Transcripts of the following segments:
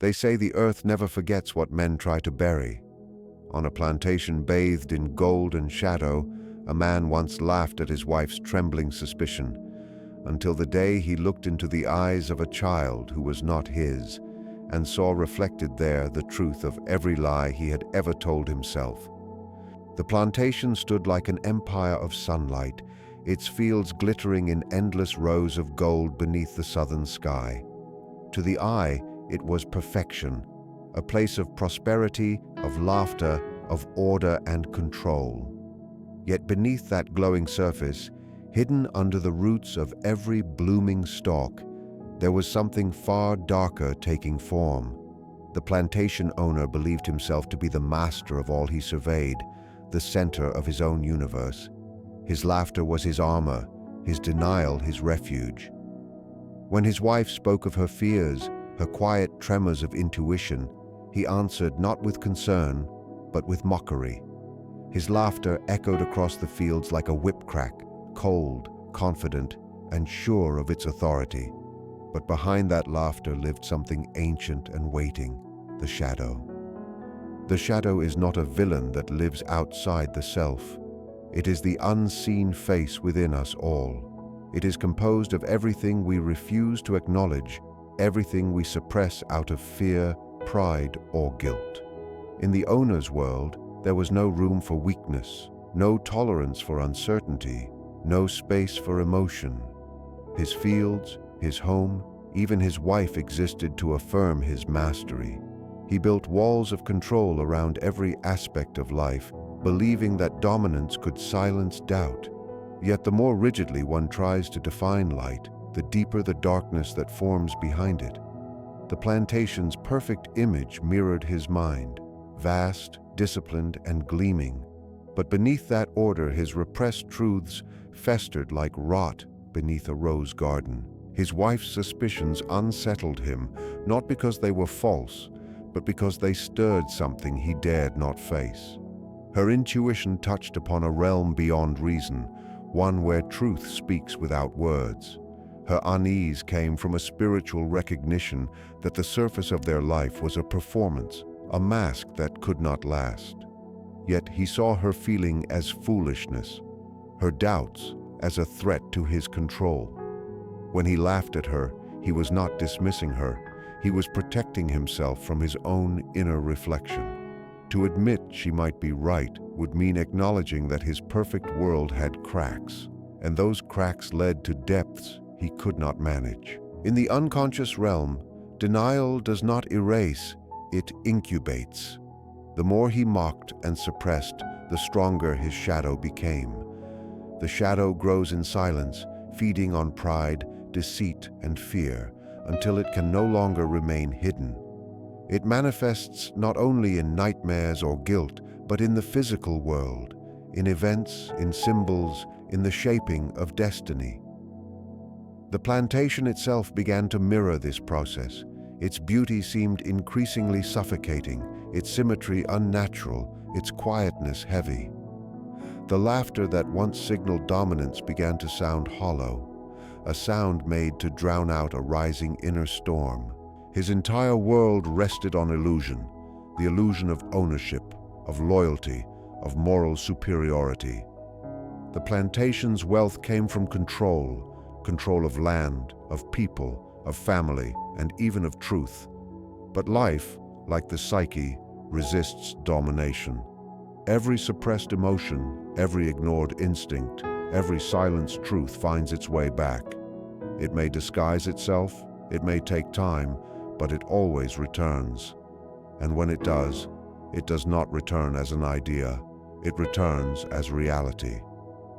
They say the earth never forgets what men try to bury. On a plantation bathed in gold and shadow, a man once laughed at his wife's trembling suspicion, until the day he looked into the eyes of a child who was not his, and saw reflected there the truth of every lie he had ever told himself. The plantation stood like an empire of sunlight, its fields glittering in endless rows of gold beneath the southern sky. To the eye, it was perfection, a place of prosperity, of laughter, of order and control. Yet beneath that glowing surface, hidden under the roots of every blooming stalk, there was something far darker taking form. The plantation owner believed himself to be the master of all he surveyed, the center of his own universe. His laughter was his armor, his denial his refuge. When his wife spoke of her fears, her quiet tremors of intuition, he answered not with concern, but with mockery. His laughter echoed across the fields like a whip crack, cold, confident, and sure of its authority. But behind that laughter lived something ancient and waiting, the shadow. The shadow is not a villain that lives outside the self. It is the unseen face within us all. It is composed of everything we refuse to acknowledge, everything we suppress out of fear, pride, or guilt. In the owner's world, there was no room for weakness, no tolerance for uncertainty, no space for emotion. His fields, his home, even his wife existed to affirm his mastery. He built walls of control around every aspect of life, believing that dominance could silence doubt. Yet the more rigidly one tries to define light, the deeper the darkness that forms behind it. The plantation's perfect image mirrored his mind, vast, disciplined, and gleaming. But beneath that order, his repressed truths festered like rot beneath a rose garden. His wife's suspicions unsettled him, not because they were false, but because they stirred something he dared not face. Her intuition touched upon a realm beyond reason, one where truth speaks without words. Her unease came from a spiritual recognition that the surface of their life was a performance, a mask that could not last. Yet he saw her feeling as foolishness, her doubts as a threat to his control. When he laughed at her, he was not dismissing her. He was protecting himself from his own inner reflection. To admit she might be right would mean acknowledging that his perfect world had cracks, and those cracks led to depths he could not manage. In the unconscious realm, denial does not erase, it incubates. The more he mocked and suppressed, the stronger his shadow became. The shadow grows in silence, feeding on pride, deceit, and fear, until it can no longer remain hidden. It manifests not only in nightmares or guilt, but in the physical world, in events, in symbols, in the shaping of destiny. The plantation itself began to mirror this process. Its beauty seemed increasingly suffocating, its symmetry unnatural, its quietness heavy. The laughter that once signaled dominance began to sound hollow, a sound made to drown out a rising inner storm. His entire world rested on illusion, the illusion of ownership, of loyalty, of moral superiority. The plantation's wealth came from control of land, of people, of family, and even of truth. But life, like the psyche, resists domination. Every suppressed emotion, every ignored instinct, every silenced truth finds its way back. It may disguise itself, it may take time, but it always returns. And when it does not return as an idea, it returns as reality.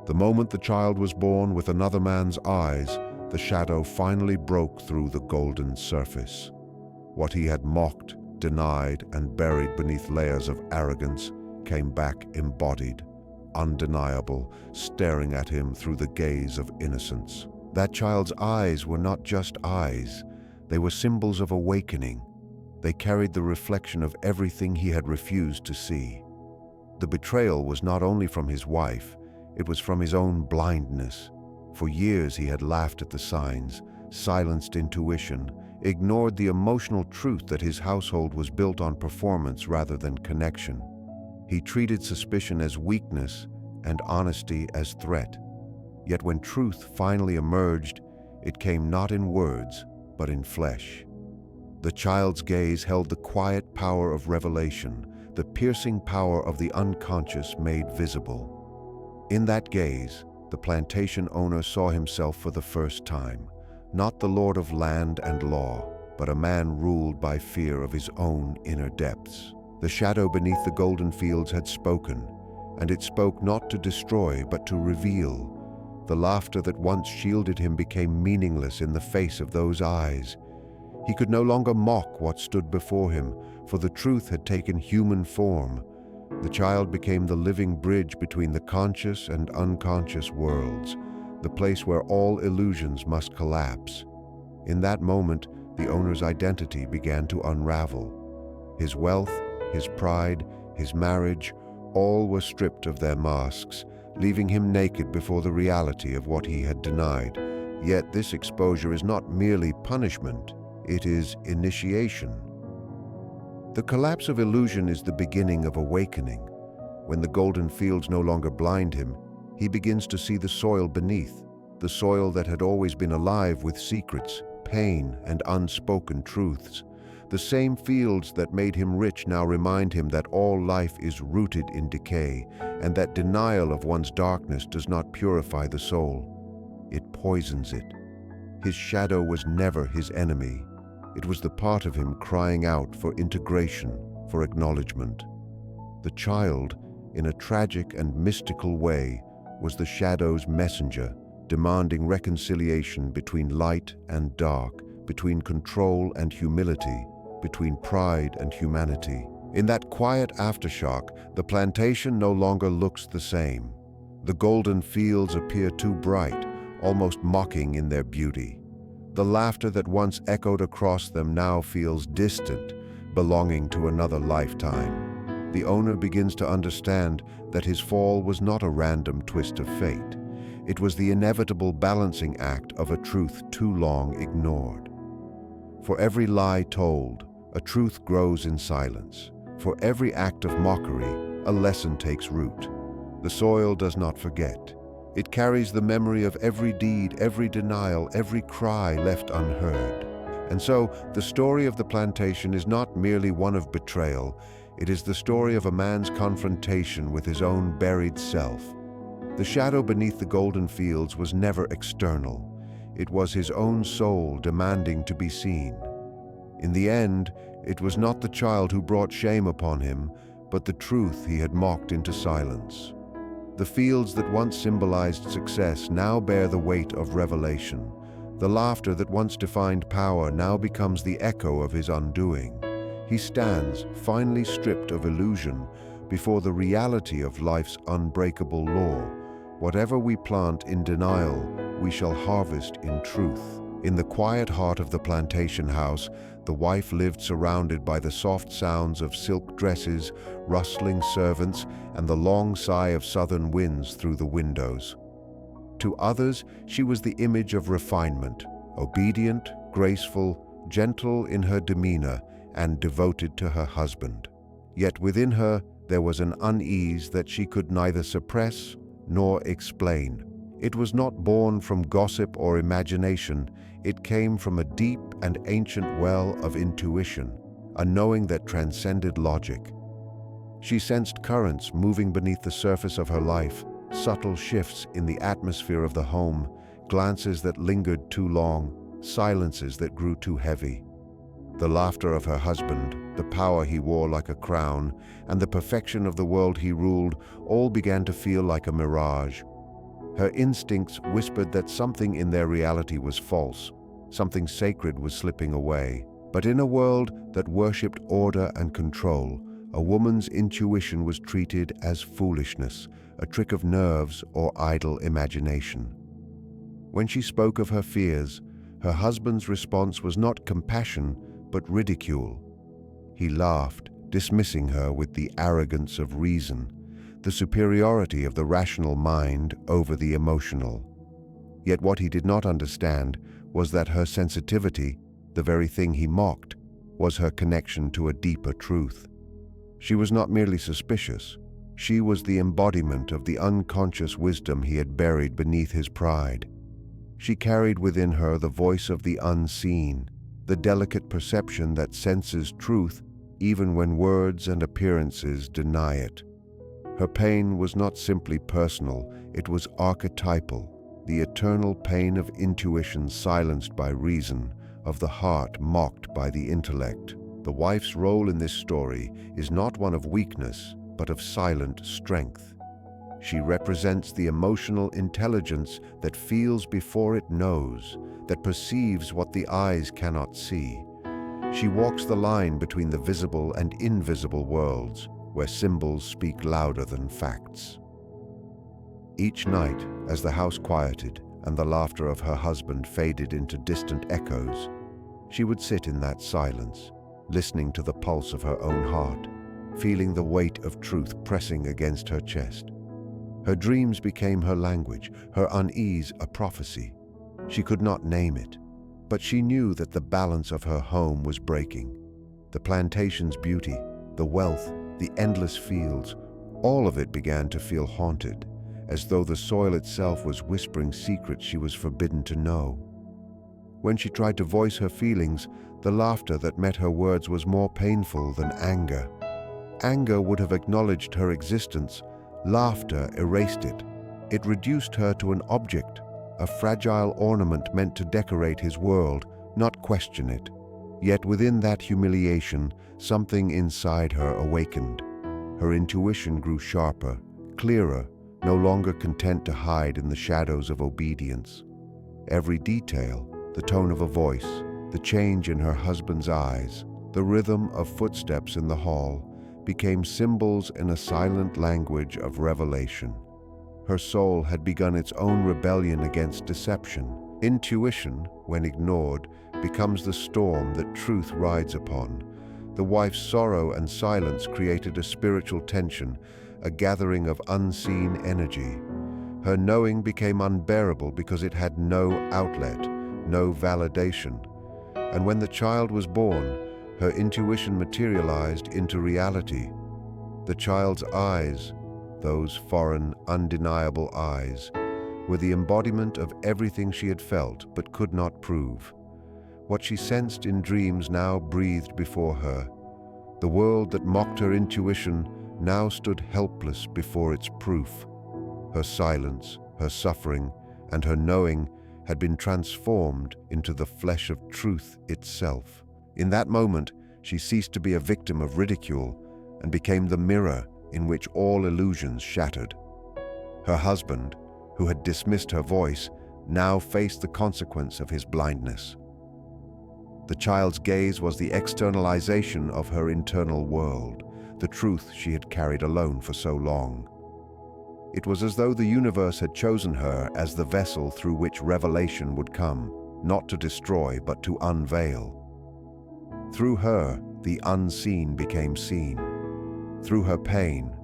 The moment the child was born with another man's eyes, the shadow finally broke through the golden surface. What he had mocked, denied, and buried beneath layers of arrogance came back embodied, undeniable, staring at him through the gaze of innocence. That child's eyes were not just eyes, they were symbols of awakening. They carried the reflection of everything he had refused to see. The betrayal was not only from his wife, it was from his own blindness. For years he had laughed at the signs, silenced intuition, ignored the emotional truth that his household was built on performance rather than connection. He treated suspicion as weakness and honesty as threat. Yet when truth finally emerged, it came not in words, but in flesh. The child's gaze held the quiet power of revelation, the piercing power of the unconscious made visible. In that gaze, the plantation owner saw himself for the first time, not the lord of land and law, but a man ruled by fear of his own inner depths. The shadow beneath the golden fields had spoken, and it spoke not to destroy, but to reveal. The laughter that once shielded him became meaningless in the face of those eyes. He could no longer mock what stood before him, for the truth had taken human form. The child became the living bridge between the conscious and unconscious worlds, the place where all illusions must collapse. In that moment, the owner's identity began to unravel. His wealth, his pride, his marriage, all were stripped of their masks, leaving him naked before the reality of what he had denied. Yet this exposure is not merely punishment, it is initiation. The collapse of illusion is the beginning of awakening. When the golden fields no longer blind him, he begins to see the soil beneath, the soil that had always been alive with secrets, pain, and unspoken truths. The same fields that made him rich now remind him that all life is rooted in decay, and that denial of one's darkness does not purify the soul. It poisons it. His shadow was never his enemy. It was the part of him crying out for integration, for acknowledgement. The child, in a tragic and mystical way, was the shadow's messenger, demanding reconciliation between light and dark, between control and humility, between pride and humanity. In that quiet aftershock, the plantation no longer looks the same. The golden fields appear too bright, almost mocking in their beauty. The laughter that once echoed across them now feels distant, belonging to another lifetime. The owner begins to understand that his fall was not a random twist of fate. It was the inevitable balancing act of a truth too long ignored. For every lie told, a truth grows in silence. For every act of mockery, a lesson takes root. The soil does not forget. It carries the memory of every deed, every denial, every cry left unheard. And so, the story of the plantation is not merely one of betrayal, it is the story of a man's confrontation with his own buried self. The shadow beneath the golden fields was never external. It was his own soul demanding to be seen. In the end, it was not the child who brought shame upon him, but the truth he had mocked into silence. The fields that once symbolized success now bear the weight of revelation. The laughter that once defined power now becomes the echo of his undoing. He stands, finally stripped of illusion, before the reality of life's unbreakable law. Whatever we plant in denial, we shall harvest in truth. In the quiet heart of the plantation house, the wife lived surrounded by the soft sounds of silk dresses, rustling servants, and the long sigh of southern winds through the windows. To others, she was the image of refinement, obedient, graceful, gentle in her demeanor, and devoted to her husband. Yet within her, there was an unease that she could neither suppress nor explain. It was not born from gossip or imagination. It came from a deep and ancient well of intuition, a knowing that transcended logic. She sensed currents moving beneath the surface of her life, subtle shifts in the atmosphere of the home, glances that lingered too long, silences that grew too heavy. The laughter of her husband, the power he wore like a crown, and the perfection of the world he ruled all began to feel like a mirage. Her instincts whispered that something in their reality was false, something sacred was slipping away. But in a world that worshipped order and control, a woman's intuition was treated as foolishness, a trick of nerves or idle imagination. When she spoke of her fears, her husband's response was not compassion, but ridicule. He laughed, dismissing her with the arrogance of reason, the superiority of the rational mind over the emotional. Yet what he did not understand was that her sensitivity, the very thing he mocked, was her connection to a deeper truth. She was not merely suspicious. She was the embodiment of the unconscious wisdom he had buried beneath his pride. She carried within her the voice of the unseen, the delicate perception that senses truth even when words and appearances deny it. Her pain was not simply personal, it was archetypal, the eternal pain of intuition silenced by reason, of the heart mocked by the intellect. The wife's role in this story is not one of weakness, but of silent strength. She represents the emotional intelligence that feels before it knows, that perceives what the eyes cannot see. She walks the line between the visible and invisible worlds, where symbols speak louder than facts. Each night, as the house quieted and the laughter of her husband faded into distant echoes, she would sit in that silence, listening to the pulse of her own heart, feeling the weight of truth pressing against her chest. Her dreams became her language, her unease a prophecy. She could not name it, but she knew that the balance of her home was breaking. The plantation's beauty, the wealth, the endless fields, all of it began to feel haunted, as though the soil itself was whispering secrets she was forbidden to know. When she tried to voice her feelings, the laughter that met her words was more painful than anger. Anger would have acknowledged her existence. Laughter erased it. It reduced her to an object, a fragile ornament meant to decorate his world, not question it. Yet within that humiliation, something inside her awakened. Her intuition grew sharper, clearer, no longer content to hide in the shadows of obedience. Every detail, the tone of a voice, the change in her husband's eyes, the rhythm of footsteps in the hall, became symbols in a silent language of revelation. Her soul had begun its own rebellion against deception. Intuition, when ignored, becomes the storm that truth rides upon. The wife's sorrow and silence created a spiritual tension, a gathering of unseen energy. Her knowing became unbearable because it had no outlet, no validation. And when the child was born, her intuition materialized into reality. The child's eyes, those foreign, undeniable eyes, were the embodiment of everything she had felt but could not prove. What she sensed in dreams now breathed before her. The world that mocked her intuition now stood helpless before its proof. Her silence, her suffering, and her knowing had been transformed into the flesh of truth itself. In that moment, she ceased to be a victim of ridicule and became the mirror in which all illusions shattered. Her husband, who had dismissed her voice, now faced the consequence of his blindness. The child's gaze was the externalization of her internal world, the truth she had carried alone for so long. It was as though the universe had chosen her as the vessel through which revelation would come, not to destroy but to unveil. Through her, the unseen became seen. Through her pain,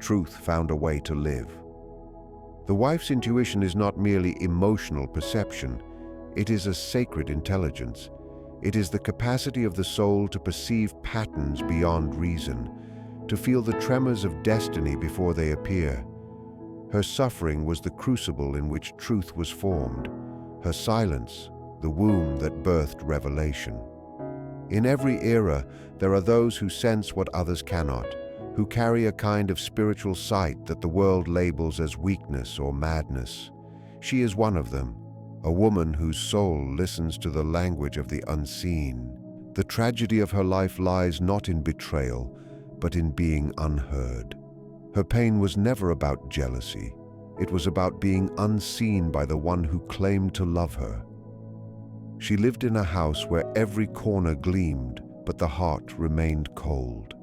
truth found a way to live. The wife's intuition is not merely emotional perception, it is a sacred intelligence. It is the capacity of the soul to perceive patterns beyond reason, to feel the tremors of destiny before they appear. Her suffering was the crucible in which truth was formed, her silence, the womb that birthed revelation. In every era, there are those who sense what others cannot, who carry a kind of spiritual sight that the world labels as weakness or madness. She is one of them, a woman whose soul listens to the language of the unseen. The tragedy of her life lies not in betrayal, but in being unheard. Her pain was never about jealousy. It was about being unseen by the one who claimed to love her. She lived in a house where every corner gleamed, but the heart remained cold.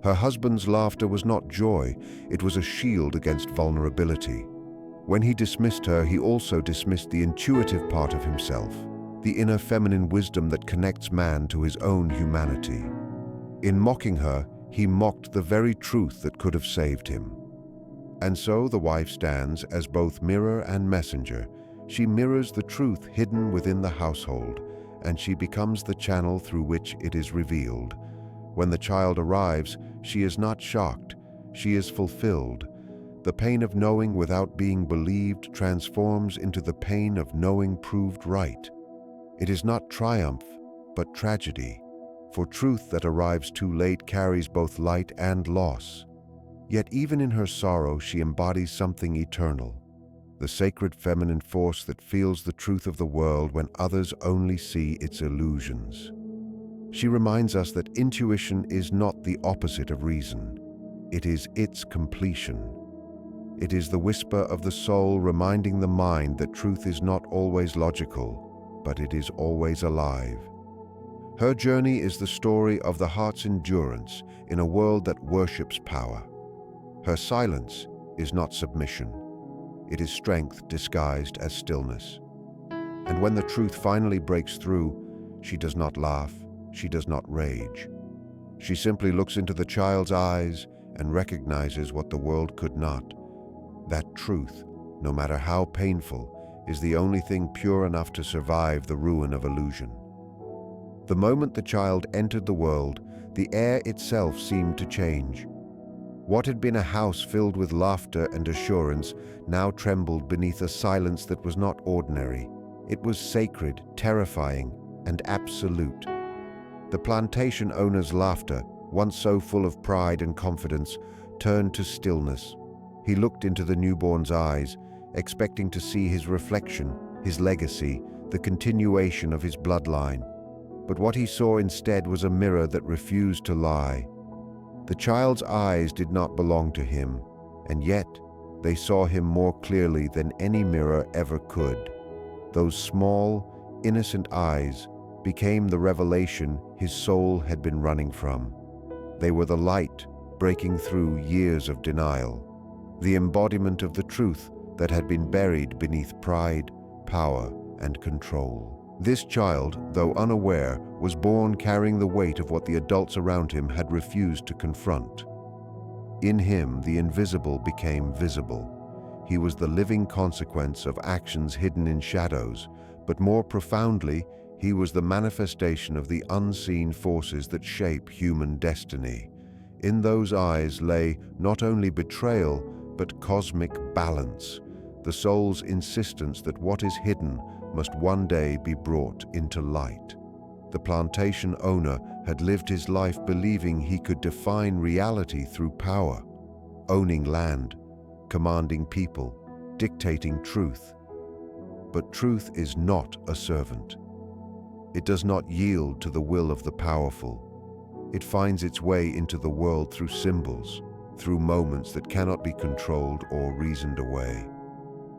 Her husband's laughter was not joy, it was a shield against vulnerability. When he dismissed her, he also dismissed the intuitive part of himself, the inner feminine wisdom that connects man to his own humanity. In mocking her, he mocked the very truth that could have saved him. And so the wife stands as both mirror and messenger. She mirrors the truth hidden within the household and she becomes the channel through which it is revealed. When the child arrives, she is not shocked, she is fulfilled. The pain of knowing without being believed transforms into the pain of knowing proved right. It is not triumph, but tragedy, for truth that arrives too late carries both light and loss. Yet even in her sorrow, she embodies something eternal, the sacred feminine force that feels the truth of the world when others only see its illusions. She reminds us that intuition is not the opposite of reason. It is its completion. It is the whisper of the soul reminding the mind that truth is not always logical, but it is always alive. Her journey is the story of the heart's endurance in a world that worships power. Her silence is not submission. It is strength disguised as stillness. And when the truth finally breaks through, she does not laugh, she does not rage. She simply looks into the child's eyes and recognizes what the world could not. That truth, no matter how painful, is the only thing pure enough to survive the ruin of illusion. The moment the child entered the world, the air itself seemed to change. What had been a house filled with laughter and assurance now trembled beneath a silence that was not ordinary. It was sacred, terrifying, and absolute. The plantation owner's laughter, once so full of pride and confidence, turned to stillness. He looked into the newborn's eyes, expecting to see his reflection, his legacy, the continuation of his bloodline. But what he saw instead was a mirror that refused to lie. The child's eyes did not belong to him, and yet they saw him more clearly than any mirror ever could. Those small, innocent eyes became the revelation his soul had been running from. They were the light breaking through years of denial, the embodiment of the truth that had been buried beneath pride, power, and control. This child, though unaware, was born carrying the weight of what the adults around him had refused to confront. In him, the invisible became visible. He was the living consequence of actions hidden in shadows, but more profoundly, he was the manifestation of the unseen forces that shape human destiny. In those eyes lay not only betrayal, but cosmic balance, the soul's insistence that what is hidden must one day be brought into light. The plantation owner had lived his life believing he could define reality through power, owning land, commanding people, dictating truth. But truth is not a servant. It does not yield to the will of the powerful. It finds its way into the world through symbols, through moments that cannot be controlled or reasoned away.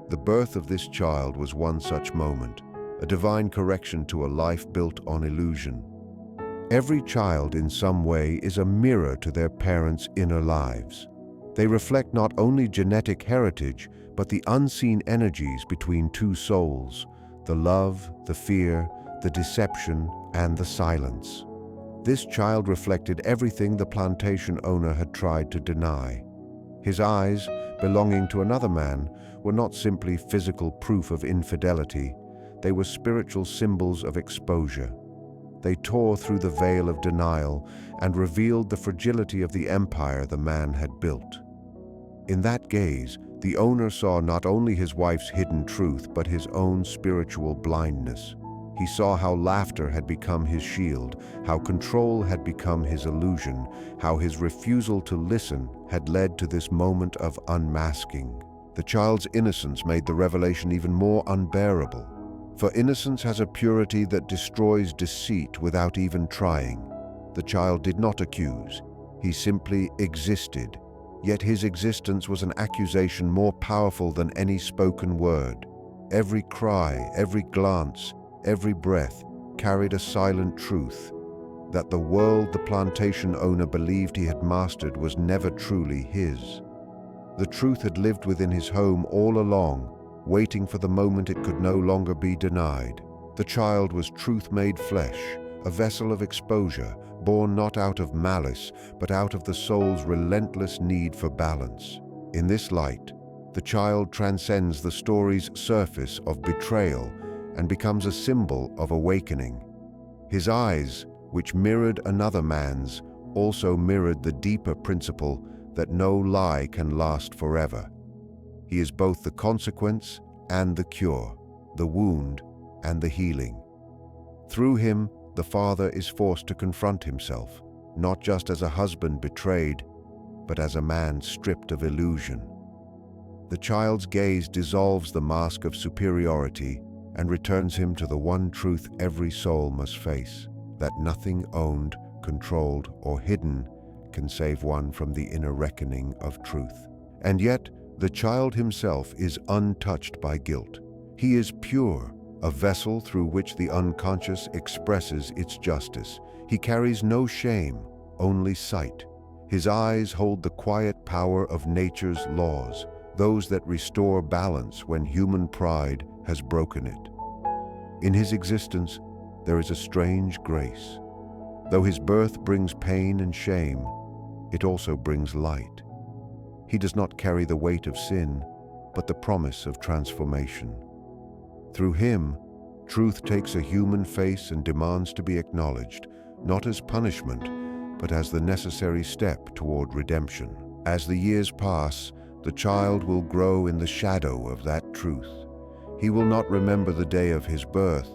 The birth of this child was one such moment, a divine correction to a life built on illusion. Every child in some way is a mirror to their parents' inner lives. They reflect not only genetic heritage, but the unseen energies between two souls, the love, the fear, the deception, and the silence. This child reflected everything the plantation owner had tried to deny. His eyes, belonging to another man, were not simply physical proof of infidelity, they were spiritual symbols of exposure. They tore through the veil of denial and revealed the fragility of the empire the man had built. In that gaze, the owner saw not only his wife's hidden truth, but his own spiritual blindness. He saw how laughter had become his shield, how control had become his illusion, how his refusal to listen had led to this moment of unmasking. The child's innocence made the revelation even more unbearable. For innocence has a purity that destroys deceit without even trying. The child did not accuse. He simply existed. Yet his existence was an accusation more powerful than any spoken word. Every cry, every glance, every breath carried a silent truth, that the world the plantation owner believed he had mastered was never truly his. The truth had lived within his home all along, waiting for the moment it could no longer be denied. The child was truth made flesh, a vessel of exposure, born not out of malice, but out of the soul's relentless need for balance. In this light, the child transcends the story's surface of betrayal and becomes a symbol of awakening. His eyes, which mirrored another man's, also mirrored the deeper principle that no lie can last forever. He is both the consequence and the cure, the wound and the healing. Through him, the father is forced to confront himself, not just as a husband betrayed, but as a man stripped of illusion. The child's gaze dissolves the mask of superiority and returns him to the one truth every soul must face, that nothing owned, controlled, or hidden can save one from the inner reckoning of truth. And yet, the child himself is untouched by guilt. He is pure, a vessel through which the unconscious expresses its justice. He carries no shame, only sight. His eyes hold the quiet power of nature's laws, those that restore balance when human pride has broken it. In his existence, there is a strange grace. Though his birth brings pain and shame, it also brings light. He does not carry the weight of sin, but the promise of transformation. Through him, truth takes a human face and demands to be acknowledged, not as punishment, but as the necessary step toward redemption. As the years pass, the child will grow in the shadow of that truth. He will not remember the day of his birth,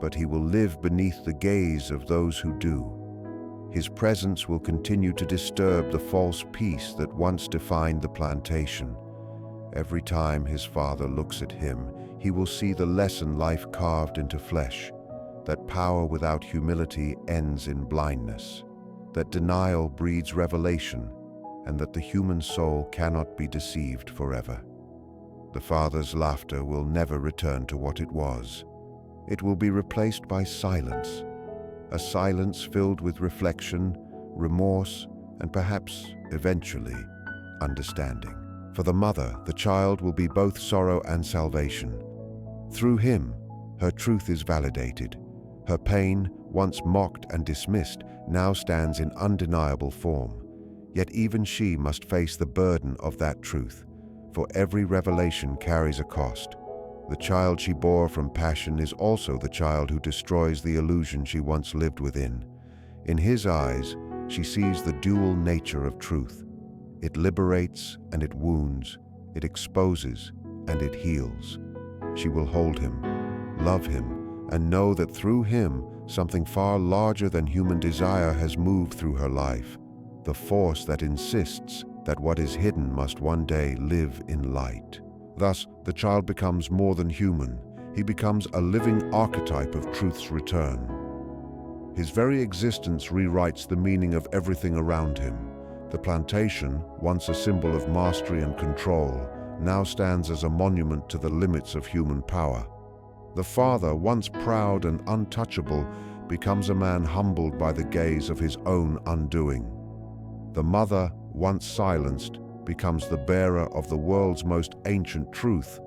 but he will live beneath the gaze of those who do. His presence will continue to disturb the false peace that once defined the plantation. Every time his father looks at him, he will see the lesson life carved into flesh, that power without humility ends in blindness, that denial breeds revelation, and that the human soul cannot be deceived forever. The father's laughter will never return to what it was. It will be replaced by silence, a silence filled with reflection, remorse, and perhaps, eventually, understanding. For the mother, the child will be both sorrow and salvation. Through him, her truth is validated. Her pain, once mocked and dismissed, now stands in undeniable form. Yet even she must face the burden of that truth, for every revelation carries a cost. The child she bore from passion is also the child who destroys the illusion she once lived within. In his eyes, she sees the dual nature of truth. It liberates and it wounds, it exposes and it heals. She will hold him, love him, and know that through him, something far larger than human desire has moved through her life, the force that insists that what is hidden must one day live in light. Thus, the child becomes more than human. He becomes a living archetype of truth's return. His very existence rewrites the meaning of everything around him. The plantation, once a symbol of mastery and control, now stands as a monument to the limits of human power. The father, once proud and untouchable, becomes a man humbled by the gaze of his own undoing. The mother, once silenced, becomes the bearer of the world's most ancient truth,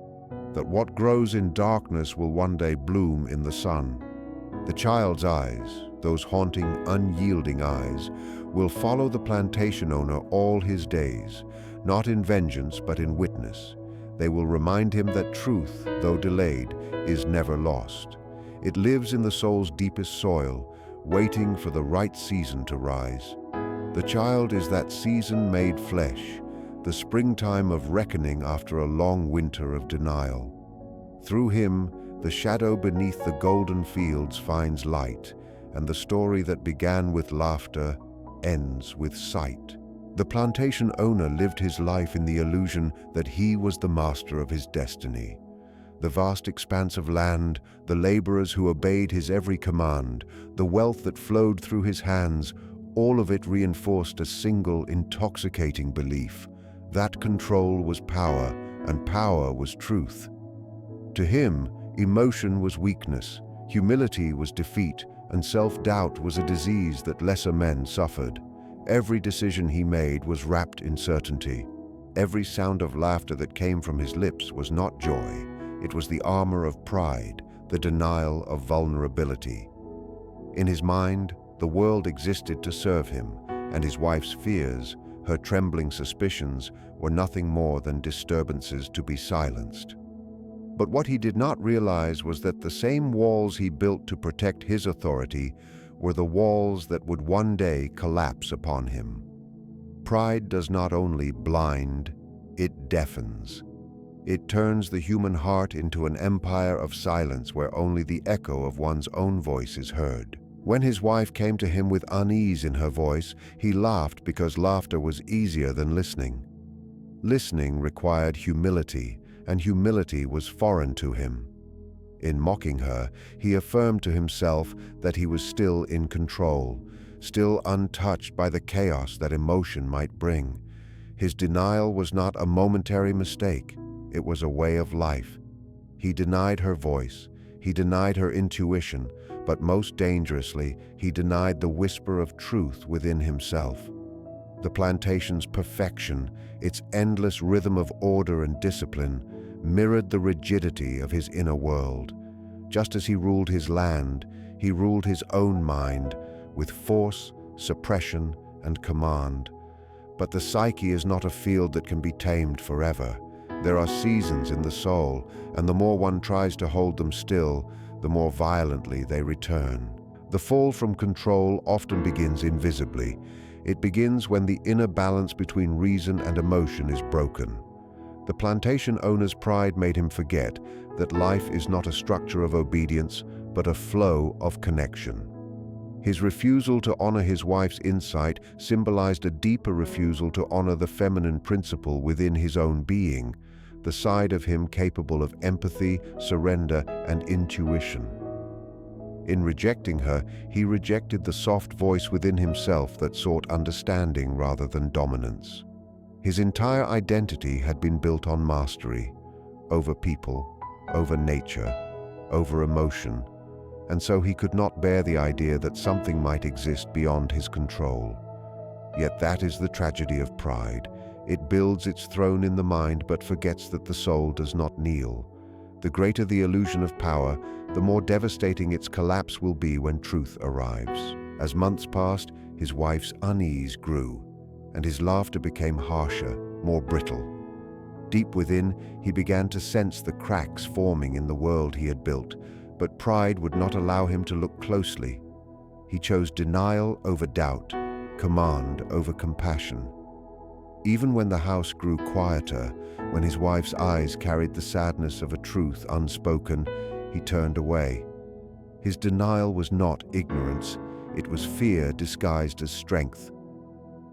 that what grows in darkness will one day bloom in the sun. The child's eyes, those haunting, unyielding eyes, will follow the plantation owner all his days, not in vengeance but in witness. They will remind him that truth, though delayed, is never lost. It lives in the soul's deepest soil, waiting for the right season to rise. The child is that season made flesh, the springtime of reckoning after a long winter of denial. Through him, the shadow beneath the golden fields finds light, and the story that began with laughter ends with sight. The plantation owner lived his life in the illusion that he was the master of his destiny. The vast expanse of land, the laborers who obeyed his every command, the wealth that flowed through his hands, all of it reinforced a single intoxicating belief: that control was power, and power was truth. To him, emotion was weakness, humility was defeat, and self-doubt was a disease that lesser men suffered. Every decision he made was wrapped in certainty. Every sound of laughter that came from his lips was not joy. It was the armor of pride, the denial of vulnerability. In his mind, the world existed to serve him, and his wife's fears, her trembling suspicions, were nothing more than disturbances to be silenced. But what he did not realize was that the same walls he built to protect his authority were the walls that would one day collapse upon him. Pride does not only blind, it deafens. It turns the human heart into an empire of silence where only the echo of one's own voice is heard. When his wife came to him with unease in her voice, he laughed because laughter was easier than listening. Listening required humility, and humility was foreign to him. In mocking her, he affirmed to himself that he was still in control, still untouched by the chaos that emotion might bring. His denial was not a momentary mistake, it was a way of life. He denied her voice, he denied her intuition, but most dangerously, he denied the whisper of truth within himself. The plantation's perfection, its endless rhythm of order and discipline, mirrored the rigidity of his inner world. Just as he ruled his land, he ruled his own mind with force, suppression, and command. But the psyche is not a field that can be tamed forever. There are seasons in the soul, and the more one tries to hold them still, the more violently they return. The fall from control often begins invisibly. It begins when the inner balance between reason and emotion is broken. The plantation owner's pride made him forget that life is not a structure of obedience, but a flow of connection. His refusal to honor his wife's insight symbolized a deeper refusal to honor the feminine principle within his own being, the side of him capable of empathy, surrender, and intuition. In rejecting her, he rejected the soft voice within himself that sought understanding rather than dominance. His entire identity had been built on mastery, over people, over nature, over emotion, and so he could not bear the idea that something might exist beyond his control. Yet that is the tragedy of pride. It builds its throne in the mind but forgets that the soul does not kneel. The greater the illusion of power, the more devastating its collapse will be when truth arrives. As months passed, his wife's unease grew, and his laughter became harsher, more brittle. Deep within, he began to sense the cracks forming in the world he had built, but pride would not allow him to look closely. He chose denial over doubt, command over compassion. Even when the house grew quieter, when his wife's eyes carried the sadness of a truth unspoken, he turned away. His denial was not ignorance, it was fear disguised as strength.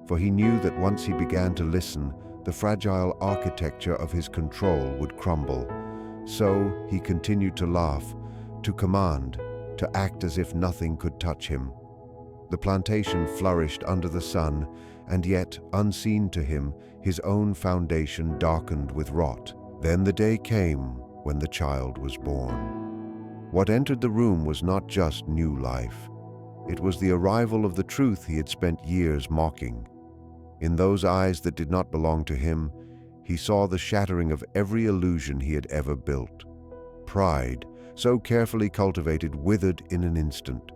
For he knew that once he began to listen, the fragile architecture of his control would crumble. So he continued to laugh, to command, to act as if nothing could touch him. The plantation flourished under the sun, and yet, unseen to him, his own foundation darkened with rot. Then the day came when the child was born. What entered the room was not just new life. It was the arrival of the truth he had spent years mocking. In those eyes that did not belong to him, he saw the shattering of every illusion he had ever built. Pride, so carefully cultivated, withered in an instant.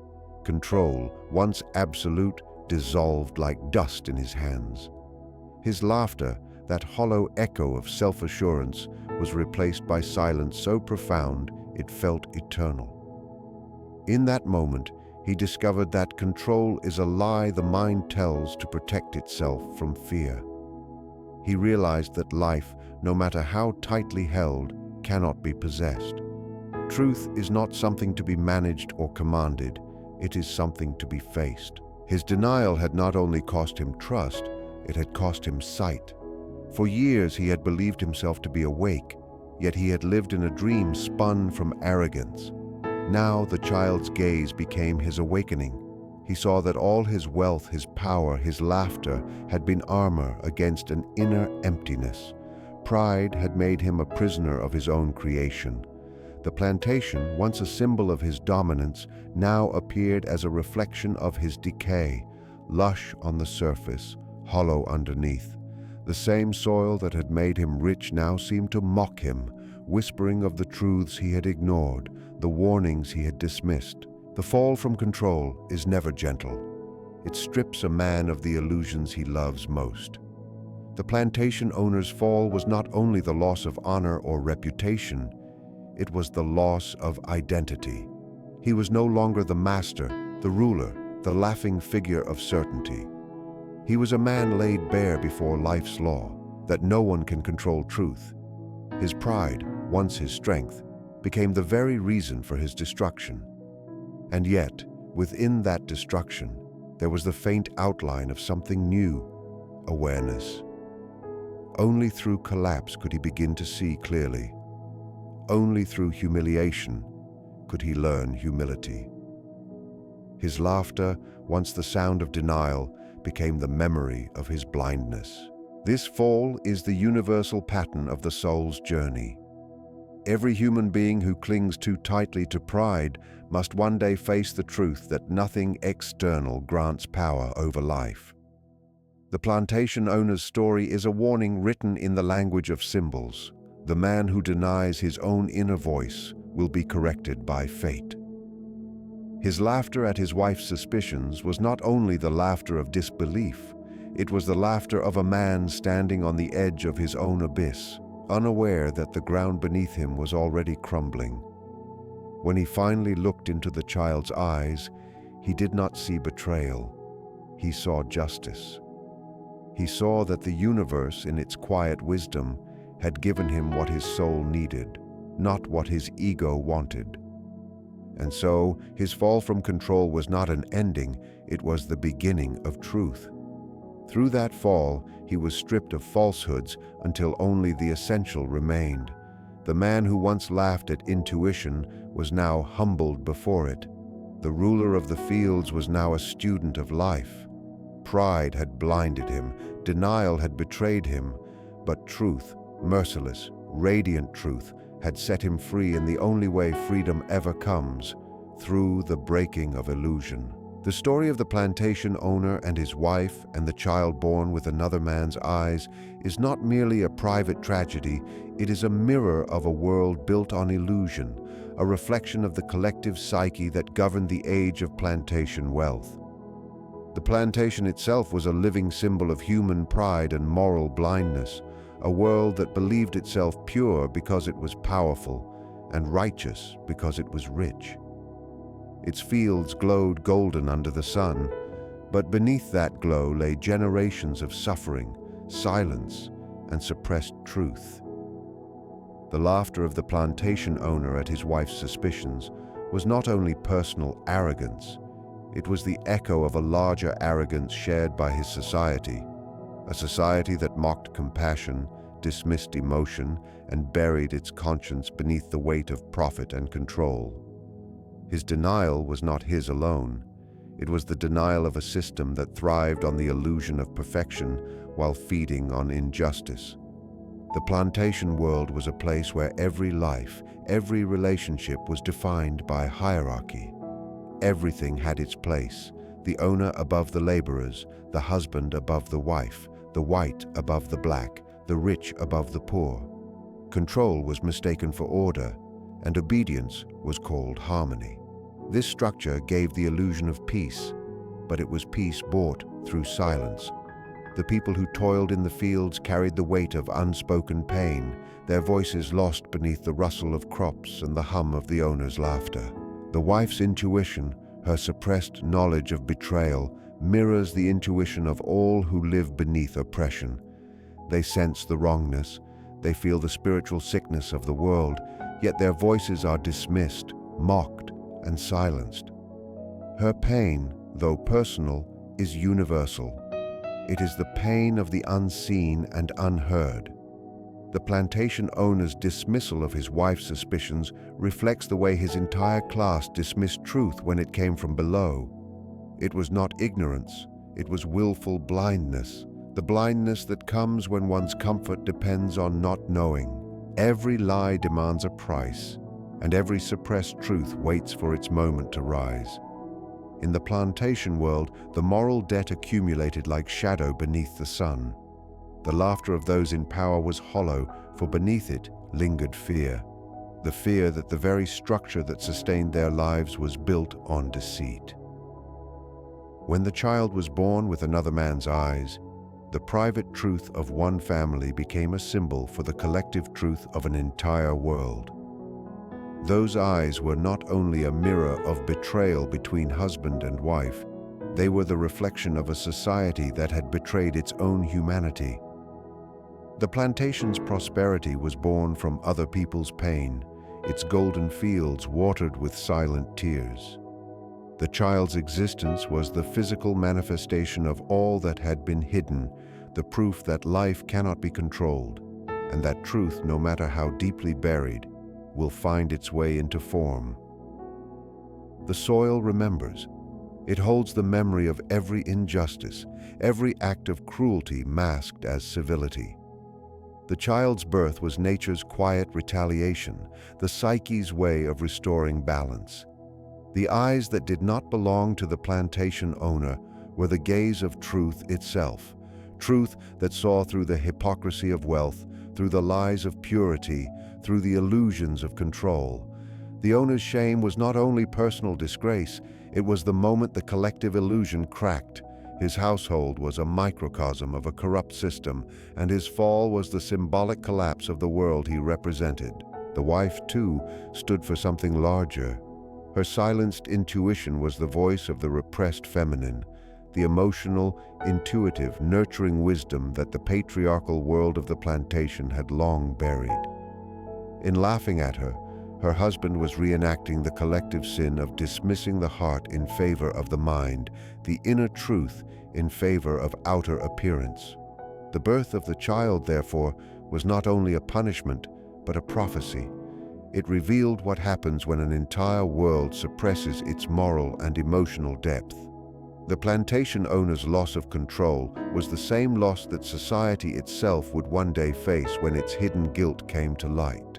Control, once absolute, dissolved like dust in his hands. His laughter, that hollow echo of self-assurance, was replaced by silence so profound it felt eternal. In that moment, he discovered that control is a lie the mind tells to protect itself from fear. He realized that life, no matter how tightly held, cannot be possessed. Truth is not something to be managed or commanded, it is something to be faced. His denial had not only cost him trust, it had cost him sight. For years he had believed himself to be awake, yet he had lived in a dream spun from arrogance. Now the child's gaze became his awakening. He saw that all his wealth, his power, his laughter had been armor against an inner emptiness. Pride had made him a prisoner of his own creation. The plantation, once a symbol of his dominance, now appeared as a reflection of his decay, lush on the surface, hollow underneath. The same soil that had made him rich now seemed to mock him, whispering of the truths he had ignored, the warnings he had dismissed. The fall from control is never gentle. It strips a man of the illusions he loves most. The plantation owner's fall was not only the loss of honor or reputation, It was the loss of identity. He was no longer the master, the ruler, the laughing figure of certainty. He was a man laid bare before life's law, that no one can control truth. His pride, once his strength, became the very reason for his destruction. And yet, within that destruction, there was the faint outline of something new: awareness. Only through collapse could he begin to see clearly. Only through humiliation could he learn humility. His laughter, once the sound of denial, became the memory of his blindness. This fall is the universal pattern of the soul's journey. Every human being who clings too tightly to pride must one day face the truth that nothing external grants power over life. The plantation owner's story is a warning written in the language of symbols. The man who denies his own inner voice will be corrected by fate. His laughter at his wife's suspicions was not only the laughter of disbelief, it was the laughter of a man standing on the edge of his own abyss, unaware that the ground beneath him was already crumbling. When he finally looked into the child's eyes, he did not see betrayal. He saw justice. He saw that the universe, in its quiet wisdom, had given him what his soul needed, not what his ego wanted. And so, his fall from control was not an ending, it was the beginning of truth. Through that fall, he was stripped of falsehoods until only the essential remained. The man who once laughed at intuition was now humbled before it. The ruler of the fields was now a student of life. Pride had blinded him, denial had betrayed him, but truth, merciless, radiant truth, had set him free in the only way freedom ever comes, through the breaking of illusion. The story of the plantation owner and his wife and the child born with another man's eyes is not merely a private tragedy, it is a mirror of a world built on illusion, a reflection of the collective psyche that governed the age of plantation wealth. The plantation itself was a living symbol of human pride and moral blindness, a world that believed itself pure because it was powerful and righteous because it was rich. Its fields glowed golden under the sun, but beneath that glow lay generations of suffering, silence, and suppressed truth. The laughter of the plantation owner at his wife's suspicions was not only personal arrogance, it was the echo of a larger arrogance shared by his society, a society that mocked compassion, dismissed emotion, and buried its conscience beneath the weight of profit and control. His denial was not his alone. It was the denial of a system that thrived on the illusion of perfection while feeding on injustice. The plantation world was a place where every life, every relationship was defined by hierarchy. Everything had its place, the owner above the laborers, the husband above the wife, the white above the black, the rich above the poor. Control was mistaken for order, and obedience was called harmony. This structure gave the illusion of peace, but it was peace bought through silence. The people who toiled in the fields carried the weight of unspoken pain, their voices lost beneath the rustle of crops and the hum of the owner's laughter. The wife's intuition, her suppressed knowledge of betrayal, mirrors the intuition of all who live beneath oppression. They sense the wrongness, they feel the spiritual sickness of the world, yet their voices are dismissed, mocked, and silenced. Her pain, though personal, is universal. It is the pain of the unseen and unheard. The plantation owner's dismissal of his wife's suspicions reflects the way his entire class dismissed truth when it came from below. It was not ignorance, it was willful blindness, the blindness that comes when one's comfort depends on not knowing. Every lie demands a price, and every suppressed truth waits for its moment to rise. In the plantation world, the moral debt accumulated like shadow beneath the sun. The laughter of those in power was hollow, for beneath it lingered fear. The fear that the very structure that sustained their lives was built on deceit. When the child was born with another man's eyes, the private truth of one family became a symbol for the collective truth of an entire world. Those eyes were not only a mirror of betrayal between husband and wife, they were the reflection of a society that had betrayed its own humanity. The plantation's prosperity was born from other people's pain, its golden fields watered with silent tears. The child's existence was the physical manifestation of all that had been hidden, the proof that life cannot be controlled, and that truth, no matter how deeply buried, will find its way into form. The soil remembers. It holds the memory of every injustice, every act of cruelty masked as civility. The child's birth was nature's quiet retaliation, the psyche's way of restoring balance. The eyes that did not belong to the plantation owner were the gaze of truth itself, truth that saw through the hypocrisy of wealth, through the lies of purity, through the illusions of control. The owner's shame was not only personal disgrace, it was the moment the collective illusion cracked. His household was a microcosm of a corrupt system, and his fall was the symbolic collapse of the world he represented. The wife, too, stood for something larger. Her silenced intuition was the voice of the repressed feminine, the emotional, intuitive, nurturing wisdom that the patriarchal world of the plantation had long buried. In laughing at her, her husband was reenacting the collective sin of dismissing the heart in favor of the mind, the inner truth in favor of outer appearance. The birth of the child, therefore, was not only a punishment, but a prophecy. It revealed what happens when an entire world suppresses its moral and emotional depth. The plantation owner's loss of control was the same loss that society itself would one day face when its hidden guilt came to light.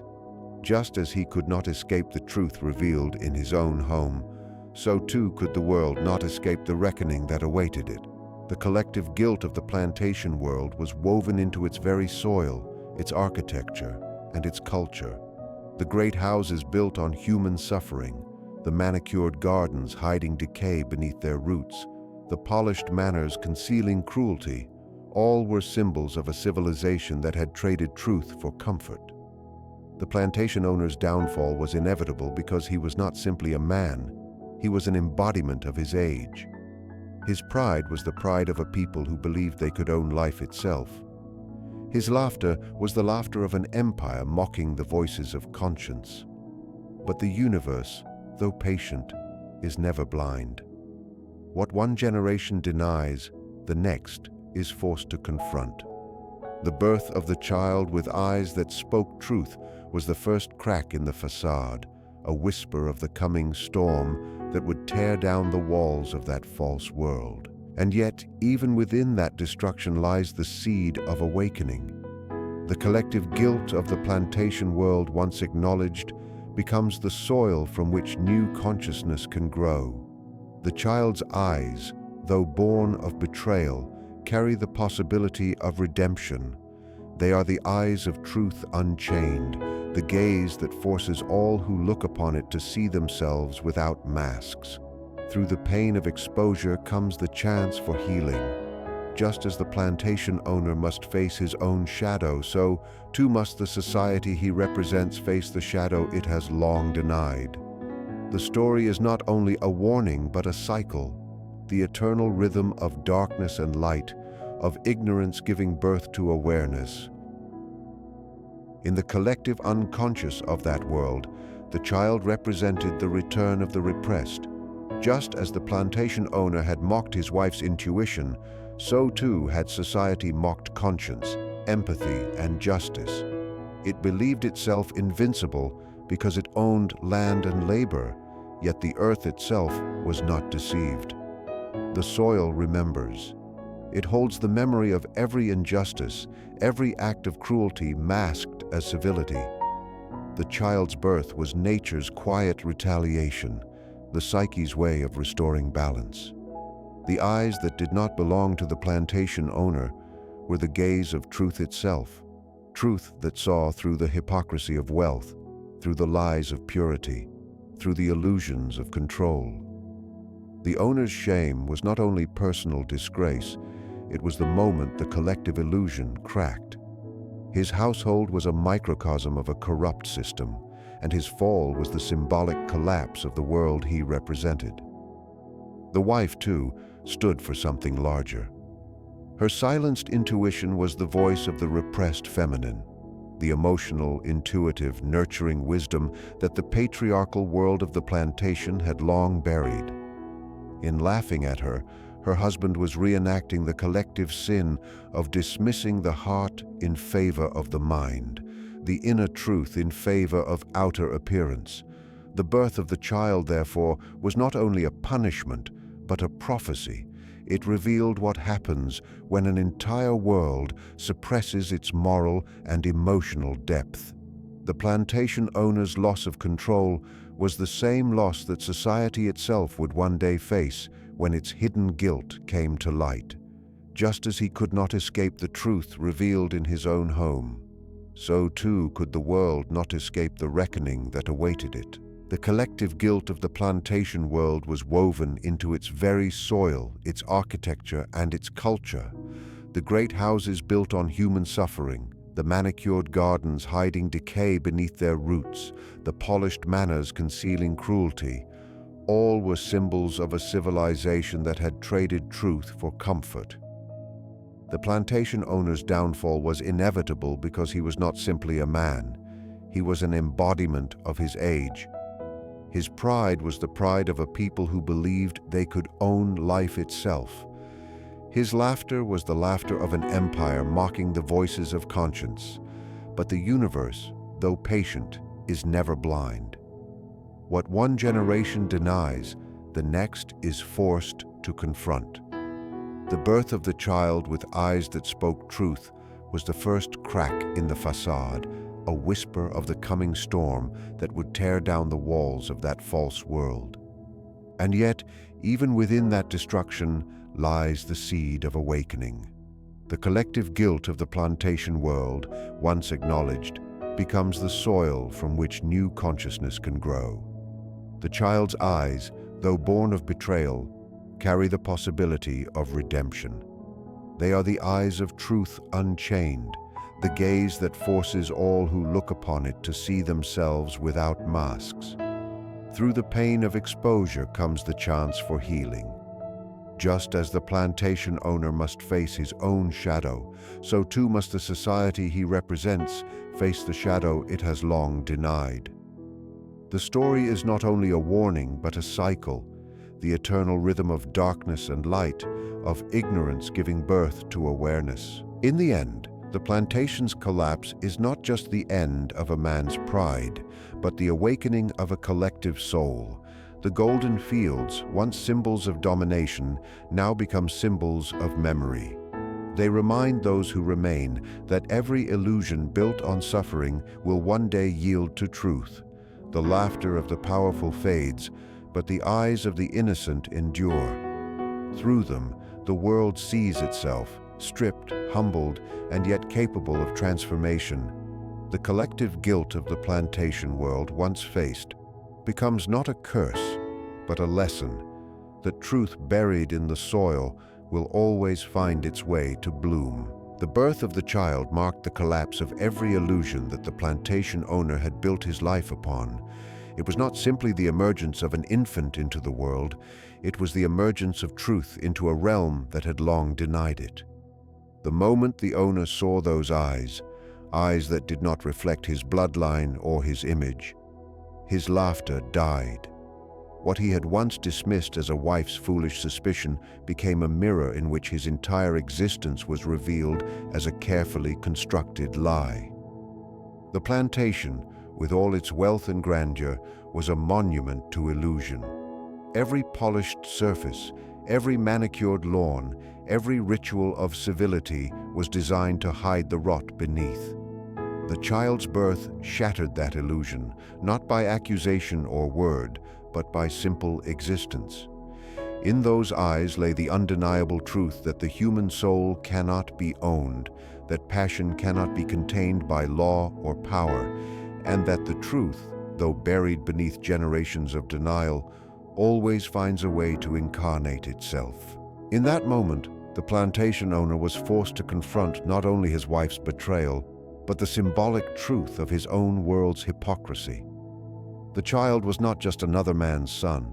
Just as he could not escape the truth revealed in his own home, so too could the world not escape the reckoning that awaited it. The collective guilt of the plantation world was woven into its very soil, its architecture, and its culture. The great houses built on human suffering, the manicured gardens hiding decay beneath their roots, the polished manners concealing cruelty, all were symbols of a civilization that had traded truth for comfort. The plantation owner's downfall was inevitable because he was not simply a man, he was an embodiment of his age. His pride was the pride of a people who believed they could own life itself. His laughter was the laughter of an empire mocking the voices of conscience. But the universe, though patient, is never blind. What one generation denies, the next is forced to confront. The birth of the child with eyes that spoke truth was the first crack in the facade, a whisper of the coming storm that would tear down the walls of that false world. And yet, even within that destruction lies the seed of awakening. The collective guilt of the plantation world, once acknowledged, becomes the soil from which new consciousness can grow. The child's eyes, though born of betrayal, carry the possibility of redemption. They are the eyes of truth unchained, the gaze that forces all who look upon it to see themselves without masks. Through the pain of exposure comes the chance for healing. Just as the plantation owner must face his own shadow, so too must the society he represents face the shadow it has long denied. The story is not only a warning, but a cycle, the eternal rhythm of darkness and light, of ignorance giving birth to awareness. In the collective unconscious of that world, the child represented the return of the repressed. Just as the plantation owner had mocked his wife's intuition, so too had society mocked conscience, empathy, and justice. It believed itself invincible because it owned land and labor, yet the earth itself was not deceived. The soil remembers. It holds the memory of every injustice, every act of cruelty masked as civility. The child's birth was nature's quiet retaliation, the psyche's way of restoring balance. The eyes that did not belong to the plantation owner were the gaze of truth itself, truth that saw through the hypocrisy of wealth, through the lies of purity, through the illusions of control. The owner's shame was not only personal disgrace, it was the moment the collective illusion cracked. His household was a microcosm of a corrupt system, and his fall was the symbolic collapse of the world he represented. The wife, too, stood for something larger. Her silenced intuition was the voice of the repressed feminine, the emotional, intuitive, nurturing wisdom that the patriarchal world of the plantation had long buried. In laughing at her, her husband was reenacting the collective sin of dismissing the heart in favor of the mind, the inner truth in favor of outer appearance. The birth of the child, therefore, was not only a punishment, but a prophecy. It revealed what happens when an entire world suppresses its moral and emotional depth. The plantation owner's loss of control was the same loss that society itself would one day face when its hidden guilt came to light. Just as he could not escape the truth revealed in his own home, so too could the world not escape the reckoning that awaited it. The collective guilt of the plantation world was woven into its very soil, its architecture, and its culture. The great houses built on human suffering, the manicured gardens hiding decay beneath their roots, the polished manners concealing cruelty, all were symbols of a civilization that had traded truth for comfort. The plantation owner's downfall was inevitable because he was not simply a man. He was an embodiment of his age. His pride was the pride of a people who believed they could own life itself. His laughter was the laughter of an empire mocking the voices of conscience. But the universe, though patient, is never blind. What one generation denies, the next is forced to confront. The birth of the child with eyes that spoke truth was the first crack in the facade, a whisper of the coming storm that would tear down the walls of that false world. And yet, even within that destruction lies the seed of awakening. The collective guilt of the plantation world, once acknowledged, becomes the soil from which new consciousness can grow. The child's eyes, though born of betrayal, carry the possibility of redemption. They are the eyes of truth unchained, the gaze that forces all who look upon it to see themselves without masks. Through the pain of exposure comes the chance for healing. Just as the plantation owner must face his own shadow, so too must the society he represents face the shadow it has long denied. The story is not only a warning, but a cycle, the eternal rhythm of darkness and light, of ignorance giving birth to awareness. In the end, the plantation's collapse is not just the end of a man's pride, but the awakening of a collective soul. The golden fields, once symbols of domination, now become symbols of memory. They remind those who remain that every illusion built on suffering will one day yield to truth. The laughter of the powerful fades, but the eyes of the innocent endure. Through them, the world sees itself, stripped, humbled, and yet capable of transformation. The collective guilt of the plantation world, once faced, becomes not a curse, but a lesson that truth buried in the soil will always find its way to bloom. The birth of the child marked the collapse of every illusion that the plantation owner had built his life upon. It was not simply the emergence of an infant into the world, it was the emergence of truth into a realm that had long denied it. The moment the owner saw those eyes that did not reflect his bloodline or his image, his laughter died. What he had once dismissed as a wife's foolish suspicion became a mirror in which his entire existence was revealed as a carefully constructed lie. The plantation, with all its wealth and grandeur, was a monument to illusion. Every polished surface, every manicured lawn, every ritual of civility was designed to hide the rot beneath. The child's birth shattered that illusion, not by accusation or word, but by simple existence. In those eyes lay the undeniable truth that the human soul cannot be owned, that passion cannot be contained by law or power, and that the truth, though buried beneath generations of denial, always finds a way to incarnate itself. In that moment, the plantation owner was forced to confront not only his wife's betrayal, but the symbolic truth of his own world's hypocrisy. The child was not just another man's son.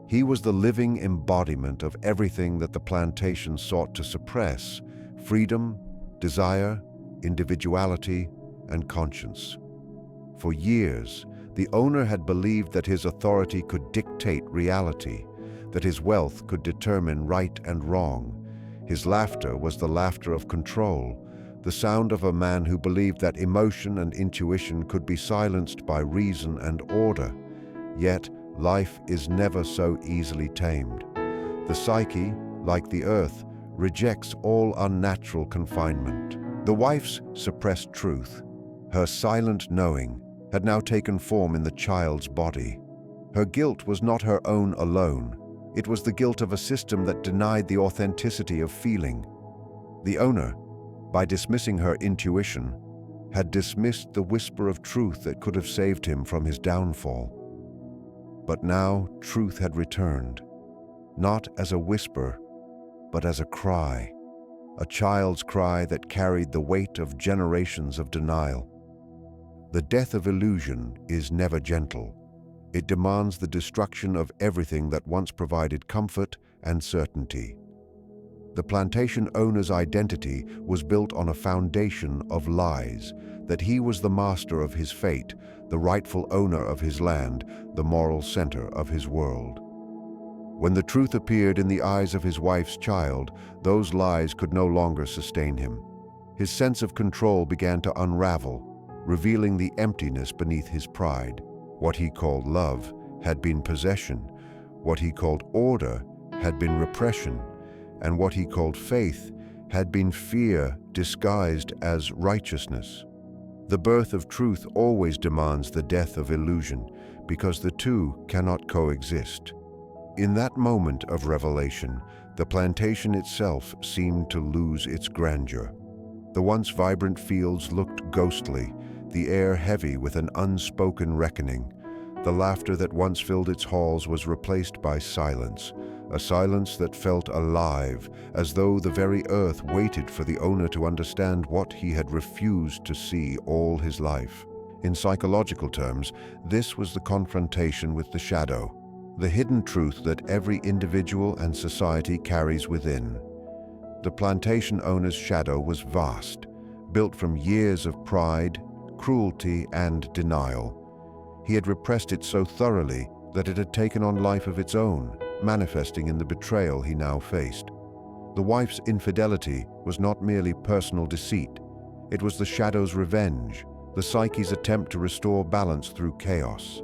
He was the living embodiment of everything that the plantation sought to suppress: freedom, desire, individuality, and conscience. For years, the owner had believed that his authority could dictate reality, that his wealth could determine right and wrong. His laughter was the laughter of control, the sound of a man who believed that emotion and intuition could be silenced by reason and order. Yet, life is never so easily tamed. The psyche, like the earth, rejects all unnatural confinement. The wife's suppressed truth, her silent knowing, had now taken form in the child's body. Her guilt was not her own alone. It was the guilt of a system that denied the authenticity of feeling. The owner, by dismissing her intuition, had dismissed the whisper of truth that could have saved him from his downfall. But now truth had returned, not as a whisper, but as a cry, a child's cry that carried the weight of generations of denial. The death of illusion is never gentle. It demands the destruction of everything that once provided comfort and certainty. The plantation owner's identity was built on a foundation of lies, that he was the master of his fate, the rightful owner of his land, the moral center of his world. When the truth appeared in the eyes of his wife's child, those lies could no longer sustain him. His sense of control began to unravel, revealing the emptiness beneath his pride. What he called love had been possession, what he called order had been repression, and what he called faith had been fear disguised as righteousness. The birth of truth always demands the death of illusion, because the two cannot coexist. In that moment of revelation, the plantation itself seemed to lose its grandeur. The once vibrant fields looked ghostly, the air heavy with an unspoken reckoning. The laughter that once filled its halls was replaced by silence, a silence that felt alive, as though the very earth waited for the owner to understand what he had refused to see all his life. In psychological terms, this was the confrontation with the shadow, the hidden truth that every individual and society carries within. The plantation owner's shadow was vast, built from years of pride, cruelty, and denial. He had repressed it so thoroughly that it had taken on life of its own, manifesting in the betrayal he now faced. The wife's infidelity was not merely personal deceit. It was the shadow's revenge, the psyche's attempt to restore balance through chaos.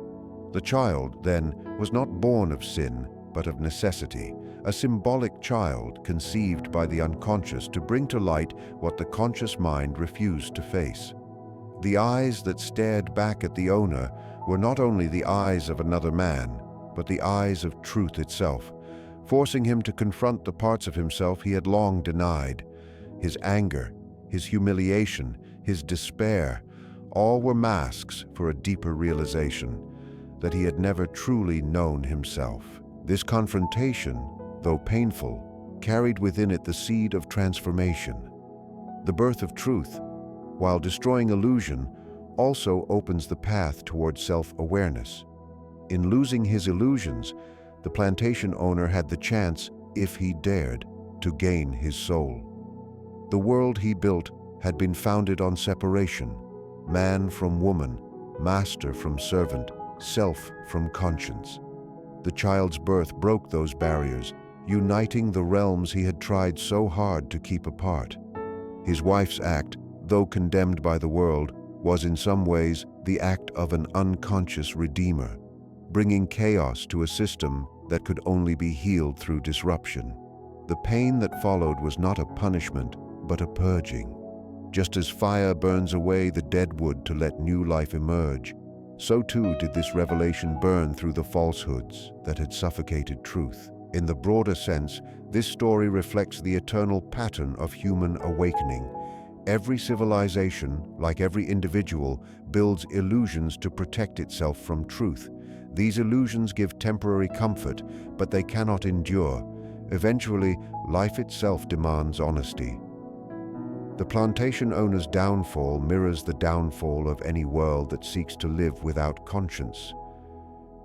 The child, then, was not born of sin, but of necessity, a symbolic child conceived by the unconscious to bring to light what the conscious mind refused to face. The eyes that stared back at the owner were not only the eyes of another man, but the eyes of truth itself, forcing him to confront the parts of himself he had long denied. His anger, his humiliation, his despair, all were masks for a deeper realization that he had never truly known himself. This confrontation, though painful, carried within it the seed of transformation. The birth of truth, while destroying illusion, also opens the path toward self-awareness. In losing his illusions, the plantation owner had the chance, if he dared, to gain his soul. The world he built had been founded on separation, man from woman, master from servant, self from conscience. The child's birth broke those barriers, uniting the realms he had tried so hard to keep apart. His wife's act, though condemned by the world, was in some ways the act of an unconscious redeemer, bringing chaos to a system that could only be healed through disruption. The pain that followed was not a punishment, but a purging. Just as fire burns away the dead wood to let new life emerge, so too did this revelation burn through the falsehoods that had suffocated truth. In the broader sense, this story reflects the eternal pattern of human awakening. Every civilization, like every individual, builds illusions to protect itself from truth. These illusions give temporary comfort, but they cannot endure. Eventually, life itself demands honesty. The plantation owner's downfall mirrors the downfall of any world that seeks to live without conscience.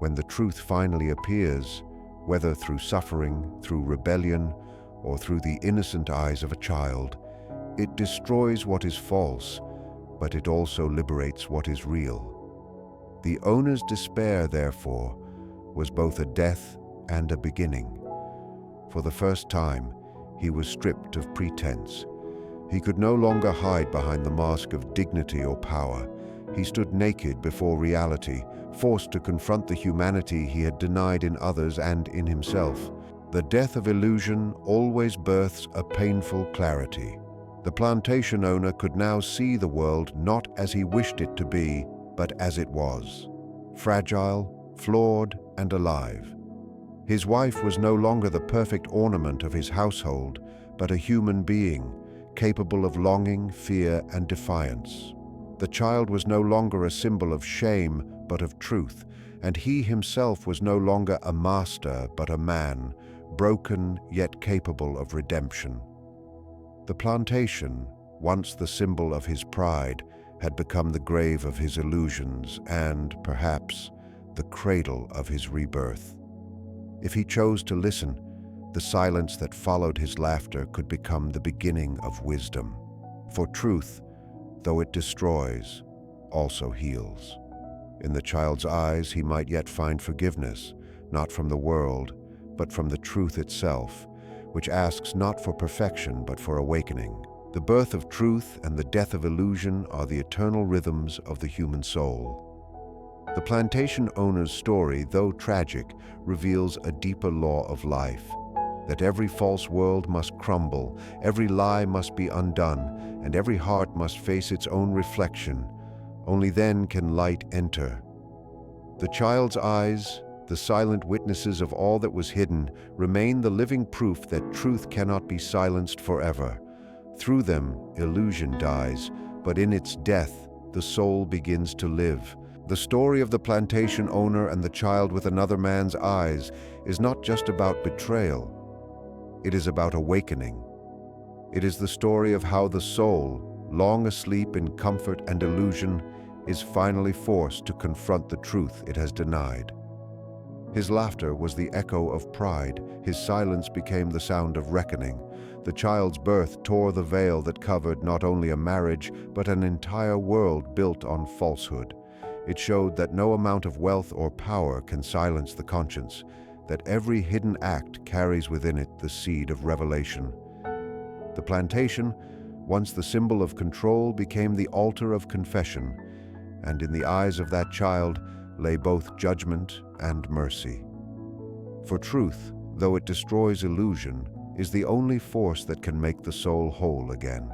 When the truth finally appears, whether through suffering, through rebellion, or through the innocent eyes of a child, it destroys what is false, but it also liberates what is real. The owner's despair, therefore, was both a death and a beginning. For the first time, he was stripped of pretense. He could no longer hide behind the mask of dignity or power. He stood naked before reality, forced to confront the humanity he had denied in others and in himself. The death of illusion always births a painful clarity. The plantation owner could now see the world not as he wished it to be, but as it was: fragile, flawed, and alive. His wife was no longer the perfect ornament of his household, but a human being, capable of longing, fear, and defiance. The child was no longer a symbol of shame, but of truth, and he himself was no longer a master, but a man, broken yet capable of redemption. The plantation, once the symbol of his pride, had become the grave of his illusions and, perhaps, the cradle of his rebirth. If he chose to listen, the silence that followed his laughter could become the beginning of wisdom. For truth, though it destroys, also heals. In the child's eyes, he might yet find forgiveness, not from the world, but from the truth itself, which asks not for perfection, but for awakening. The birth of truth and the death of illusion are the eternal rhythms of the human soul. The plantation owner's story, though tragic, reveals a deeper law of life: that every false world must crumble, every lie must be undone, and every heart must face its own reflection. Only then can light enter. The child's eyes, the silent witnesses of all that was hidden, remain the living proof that truth cannot be silenced forever. Through them, illusion dies, but in its death, the soul begins to live. The story of the plantation owner and the child with another man's eyes is not just about betrayal. It is about awakening. It is the story of how the soul, long asleep in comfort and illusion, is finally forced to confront the truth it has denied. His laughter was the echo of pride. His silence became the sound of reckoning. The child's birth tore the veil that covered not only a marriage, but an entire world built on falsehood. It showed that no amount of wealth or power can silence the conscience, that every hidden act carries within it the seed of revelation. The plantation, once the symbol of control, became the altar of confession, and in the eyes of that child lay both judgment and mercy. For truth, though it destroys illusion, is the only force that can make the soul whole again.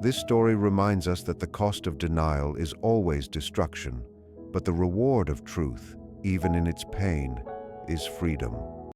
This story reminds us that the cost of denial is always destruction, but the reward of truth, even in its pain, is freedom.